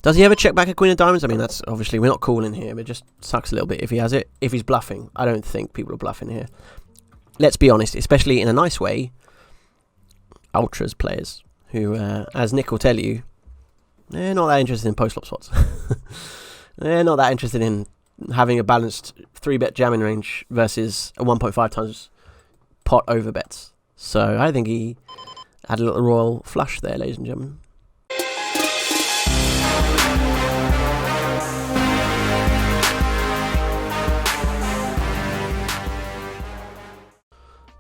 Does he ever check back a queen of diamonds? I mean, that's obviously, we're not calling here, but it just sucks a little bit if he has it. If he's bluffing, I don't think people are bluffing here. Let's be honest, especially in a nice way, ultras players who, as Nick will tell you, they're not that interested in post-flop spots. They're not that interested in having a balanced 3-bet jamming range versus a 1.5 times pot over bets. So I think he had a little royal flush there, ladies and gentlemen.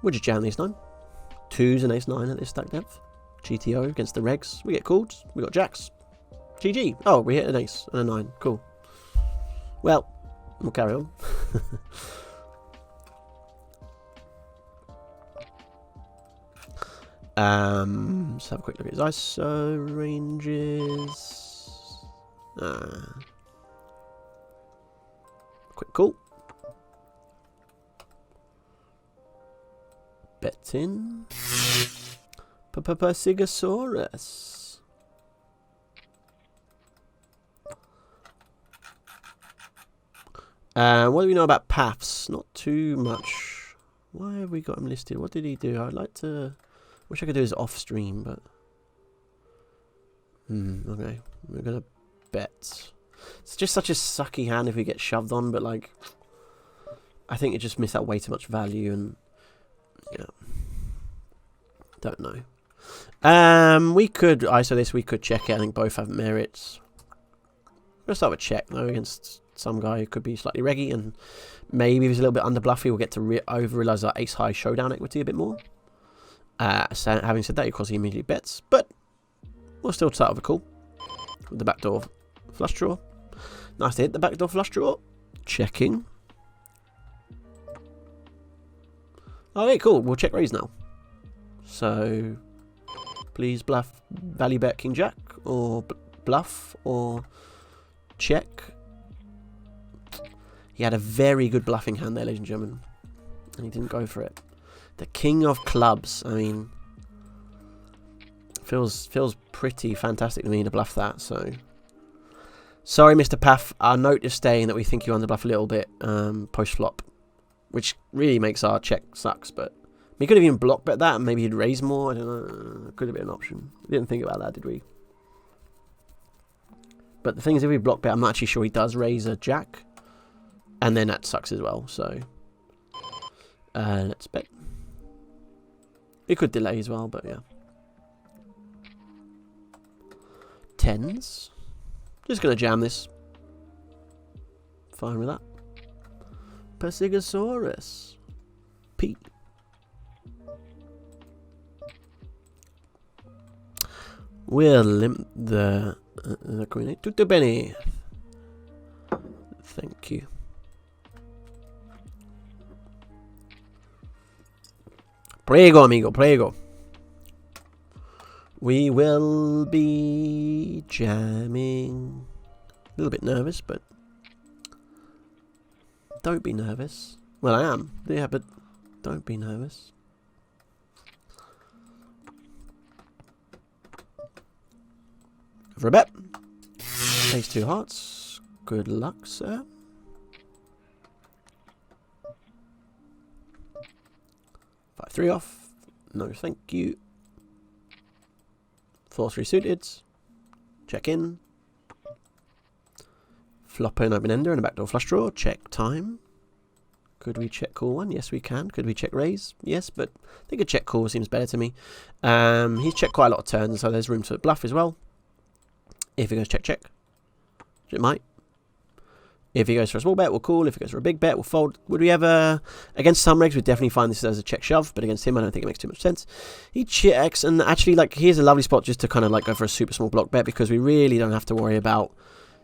Would you jam the ace-9? 2's and ace-9 at this stack depth. GTO against the regs. We get called. We got jacks. GG. Oh, we hit an ace and a 9. Cool. Well, we'll carry on. Let's have a quick look at his ISO ranges. Quick call. Bet in. Sigasaurus. What do we know about paths? Not too much. Why have we got him listed? What did he do? I'd like to... Wish I could do his off stream, but... okay. We're gonna bet. It's just such a sucky hand if we get shoved on, but like... I think it just missed out way too much value and... Yeah. Don't know. We could ISO this, we could check it. I think both have merits. We'll start with check though against some guy who could be slightly reggy, and maybe if he's a little bit under bluffy, we'll get to over-realize our ace high showdown equity a bit more. So having said that, of course he immediately bets, but we'll still start with a call. With the backdoor flush draw. Nice to hit the backdoor flush draw. Checking. Okay, cool. We'll check raise now. So, please bluff, value bet king jack, or bluff, or check. He had a very good bluffing hand there, ladies and gentlemen, and he didn't go for it. The king of clubs. I mean, feels pretty fantastic to me to bluff that. So, sorry, Mr. Paff. Our note is staying that we think you underbluff a little bit post flop, which really makes our check sucks, but. We could have even block bet that and maybe he'd raise more. I don't know. Could have been an option. We didn't think about that, did we? But the thing is, if we block bet, I'm not actually sure he does raise a jack. And then that sucks as well. So let's bet. It could delay as well, but yeah. 10s. Just going to jam this. Fine with that. Persigosaurus. P. We'll limp the queen. Tutto bene. Thank you. Prego, amigo, prego. We will be jamming. A little bit nervous, but don't be nervous. Well, I am. Yeah, but don't be nervous. For a bet. Ace 2 hearts. Good luck, sir. 5-3 off. No, thank you. 4-3 suited. Check in. Flop in open ender and a backdoor flush draw. Check time. Could we check call one? Yes, we can. Could we check raise? Yes, but I think a check call seems better to me. He's checked quite a lot of turns, so there's room to bluff as well. If he goes check, check. It might. If he goes for a small bet, we'll call. If he goes for a big bet, we'll fold. Would we ever... Against some regs, we'd definitely find this as a check shove, but against him, I don't think it makes too much sense. He checks, and actually, like, here's a lovely spot just to kind of, like, go for a super small block bet, because we really don't have to worry about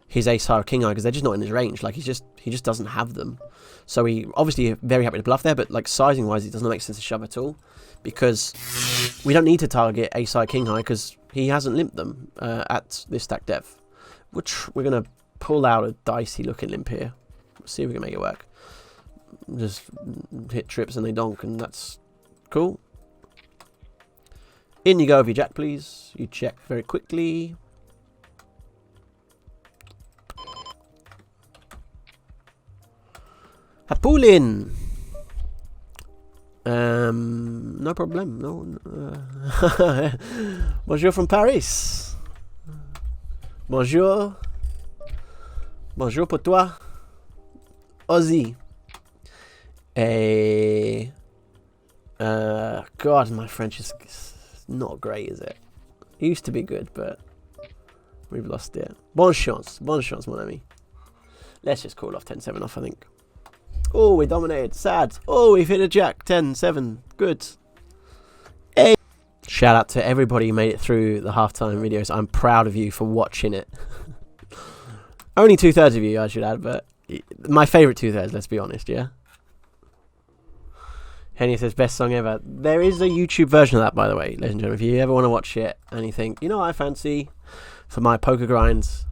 his ace high or king high, because they're just not in his range. Like, he just doesn't have them. So he obviously very happy to bluff there, but, like, sizing-wise, it doesn't make sense to shove at all, because we don't need to target ace high, king high, because he hasn't limped them at this stack depth. Which we're going to pull out a dicey looking limp here. See if we can make it work. Just hit trips and they donk, and that's cool. In you go with your jack, please. You check very quickly. Poulin. No problem. No. Bonjour from Paris. Bonjour. Bonjour pour toi. Ozzy. God, my French is not great, is it? It used to be good, but we've lost it. Bonne chance, mon ami. Let's just call off 10-7 off, I think. Oh, we dominated. Sad. Oh, we've hit a jack. 10-7. Good. Hey. Shout out to everybody who made it through the halftime videos. I'm proud of you for watching it. Only 2/3 of you, I should add, but my favourite 2/3, let's be honest, yeah? Henny says, best song ever. There is a YouTube version of that, by the way, ladies and gentlemen. If you ever want to watch it and you think, you know what I fancy for my poker grinds?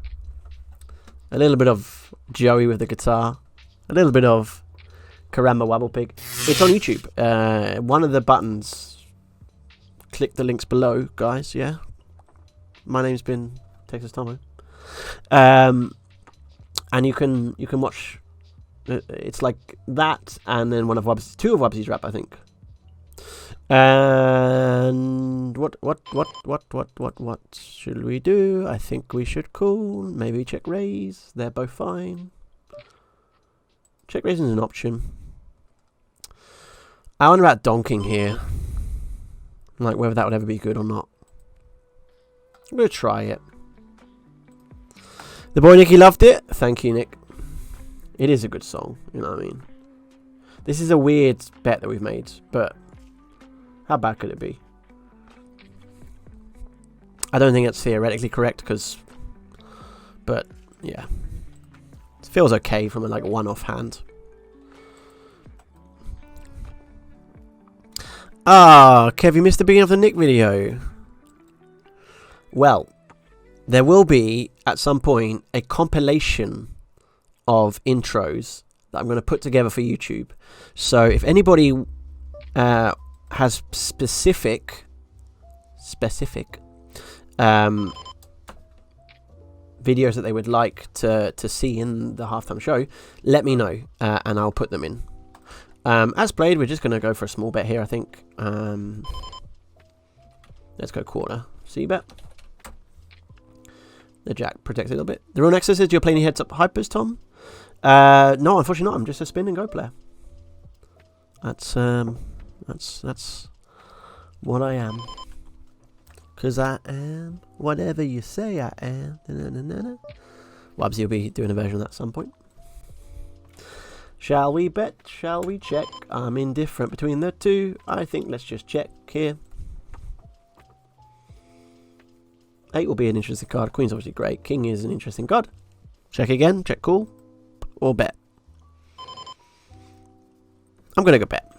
A little bit of Joey with the guitar. A little bit of Karamba Wabble Pig. It's on YouTube. One of the buttons. Click the links below, guys, yeah? My name's been Texas Tommo. And you can watch... It's like that, and then one of Wubsy's, two of Wubsy's rap, I think. And what should we do? I think we should call. Maybe check raise. They're both fine. Check raise is an option. I wonder about donking here. Like whether that would ever be good or not. I'm gonna try it. The boy Nicky loved it. Thank you, Nick. It is a good song, you know what I mean? This is a weird bet that we've made, but how bad could it be? I don't think it's theoretically correct, but yeah. It feels okay from a like one-off hand. Ah, Kev, you missed the beginning of the Nick video. Well, there will be, at some point, a compilation of intros that I'm going to put together for YouTube. So if anybody has specific videos that they would like to see in the halftime show, let me know and I'll put them in. As played, we're just going to go for a small bet here, I think. Let's go quarter. C bet. The jack protects a little bit. The real nexus is you're playing heads up hypers, Tom. No, unfortunately not. I'm just a spin and go player. That's what I am. 'Cause I am whatever you say I am. Wabsy will be doing a version of that at some point. Shall we bet? Shall we check? I'm indifferent between the two. I think let's just check here. 8 will be an interesting card. Queen's obviously great. King is an interesting card. Check again. Check call. Or bet. I'm going to go bet.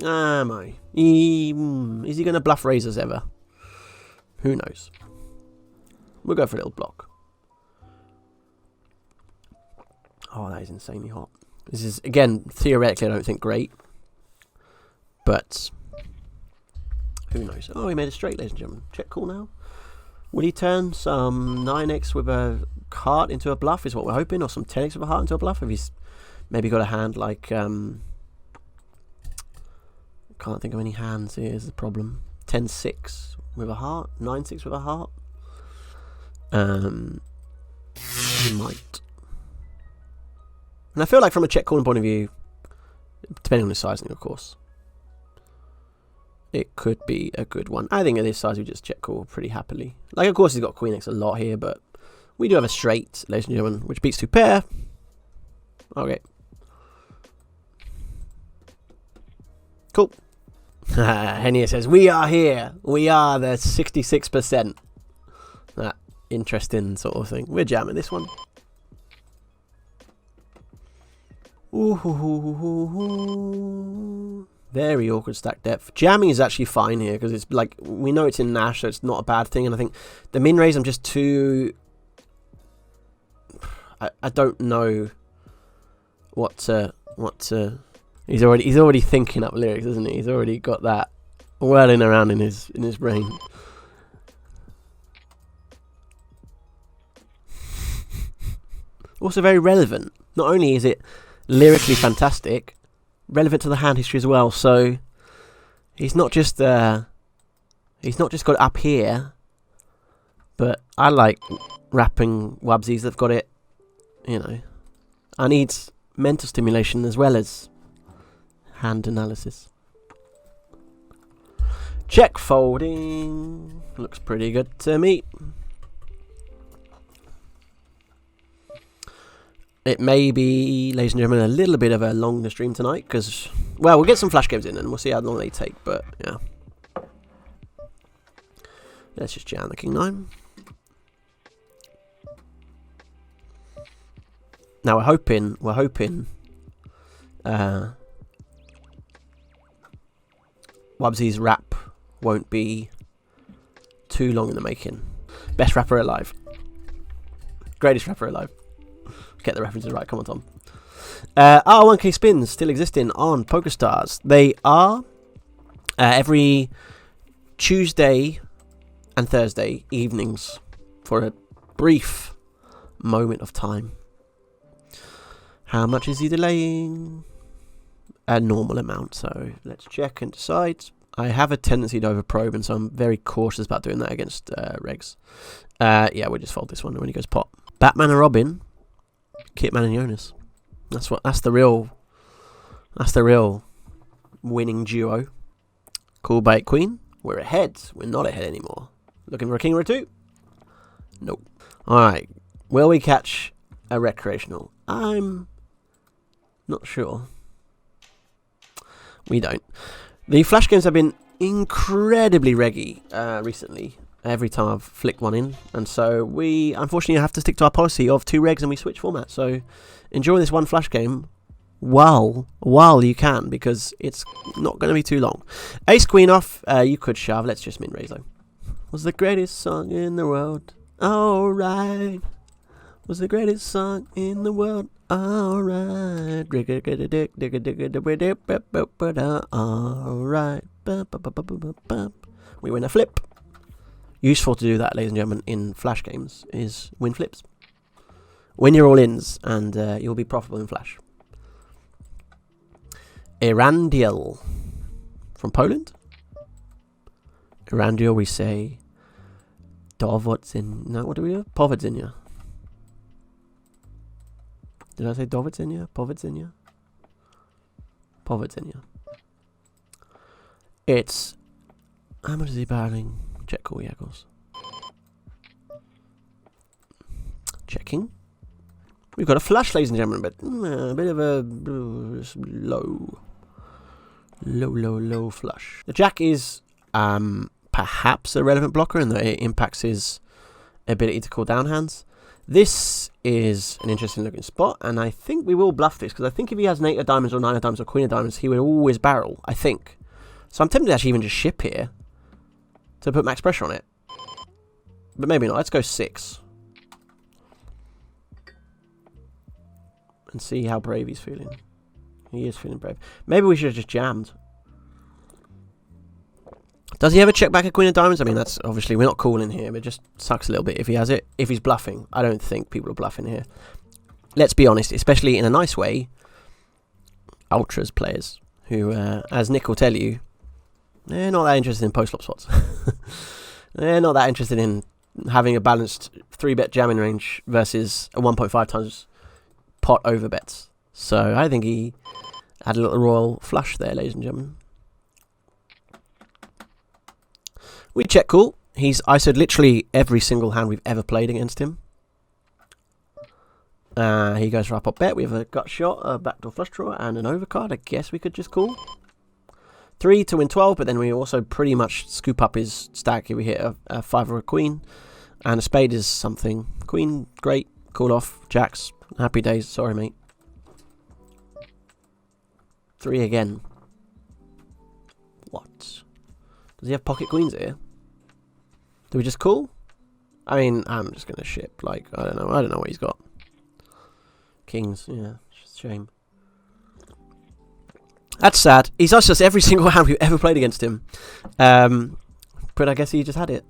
Am I? Is he going to bluff raisers ever? Who knows? We'll go for a little block. Oh, that is insanely hot. This is, again, theoretically, I don't think great. But who knows? Oh, he made a straight, ladies and gentlemen. Check call now. Will he turn some 9x with a heart into a bluff is what we're hoping, or some 10x with a heart into a bluff if he's maybe got a hand like can't think of any hands here is the problem. 10-6 with a heart, 9-6 with a heart. He might. And I feel like from a check calling point of view, depending on his sizing of course, it could be a good one. I think at this size we just check call pretty happily. Like of course he's got Queen X a lot here, but we do have a straight, ladies and gentlemen, which beats 2 pair. Okay. Cool. Henny says, we are here. We are the 66%. That interesting sort of thing. We're jamming this one. Ooh. Very awkward stack depth. Jamming is actually fine here because it's like, we know it's in Nash, so it's not a bad thing. And I think the min raise, I'm just too... I don't know what to he's already thinking up lyrics, isn't he? He's already got that whirling around in his brain. Also very relevant. Not only is it lyrically fantastic, relevant to the hand history as well. So he's not just got it up here, but I like rapping wubsies that've got it. You know, I need mental stimulation as well as hand analysis. Check folding. Looks pretty good to me. It may be, ladies and gentlemen, a little bit of a longer stream tonight because, well, we'll get some flash games in and we'll see how long they take, but yeah. Let's just jam the king 9. Now we're hoping Wubsy's rap won't be too long in the making. Best rapper alive. Greatest rapper alive. Get the references right, come on Tom. R1K spins still existing on PokerStars. They are every Tuesday and Thursday evenings for a brief moment of time. How much is he delaying? A normal amount, so let's check and decide. I have a tendency to overprobe, and so I'm very cautious about doing that against regs. Yeah, we'll just fold this one when he goes pot. Batman and Robin, Kitman and Jonas. That's the real winning duo. Cool bait queen. We're ahead. We're not ahead anymore. Looking for a king or a 2? Nope. Alright. Will we catch a recreational? I'm not sure. We don't. The flash games have been incredibly reggy recently. Every time I've flicked one in, and so we unfortunately have to stick to our policy of 2 regs and we switch format. So enjoy this one flash game while you can, because it's not going to be too long. Ace queen off. You could shove. Let's just min raise though. Was the greatest song in the world. Alright. Was the greatest song in the world. Alright. Alright. We win a flip. Useful to do that, ladies and gentlemen, in flash games is win flips. Win your all-ins and you'll be profitable in flash. Erandiel from Poland. Erandiel, we say Dovodzin. No, what do we have? Povodzinia. Did I say Dovodzinia? Povodzinia? Povodzinia. It's... How much is he barreling? Check call, yeah, of course. Checking. We've got a flush, ladies and gentlemen, but a bit of a low flush. The jack is perhaps a relevant blocker in that it impacts his ability to call down hands. This is an interesting looking spot, and I think we will bluff this, because I think if he has an 8 of diamonds or 9 of diamonds or queen of diamonds, he would always barrel, I think. So I'm tempted to actually even just ship here to put max pressure on it. But maybe not. Let's go 6. And see how brave he's feeling. He is feeling brave. Maybe we should have just jammed. Does he ever check back a queen of diamonds? I mean, that's obviously, we're not calling here, but it just sucks a little bit if he has it. If he's bluffing, I don't think people are bluffing here. Let's be honest, especially in a nice way, ultras players who, as Nick will tell you, they're not that interested in post-flop spots. They're not that interested in having a balanced 3-bet jamming range versus a 1.5 times pot over bets. So I think he had a little royal flush there, ladies and gentlemen. We check call. He's ISO'd literally every single hand we've ever played against him. He goes for our pop bet. We have a gut shot, a backdoor flush draw, and an overcard. I guess we could just call. 3 to win 12, but then we also pretty much scoop up his stack if we hit a 5 or a queen. And a spade is something. Queen, great. Call off. Jacks, happy days. Sorry, mate. 3 again. What? Does he have pocket queens here? Do we just call? I mean, I'm just going to ship. Like, I don't know what he's got. Kings, yeah. It's a shame. That's sad. He's asked us every single hand we've ever played against him. But I guess he just had it.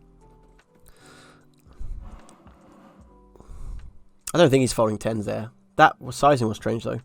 I don't think he's folding 10s there. That sizing was strange, though.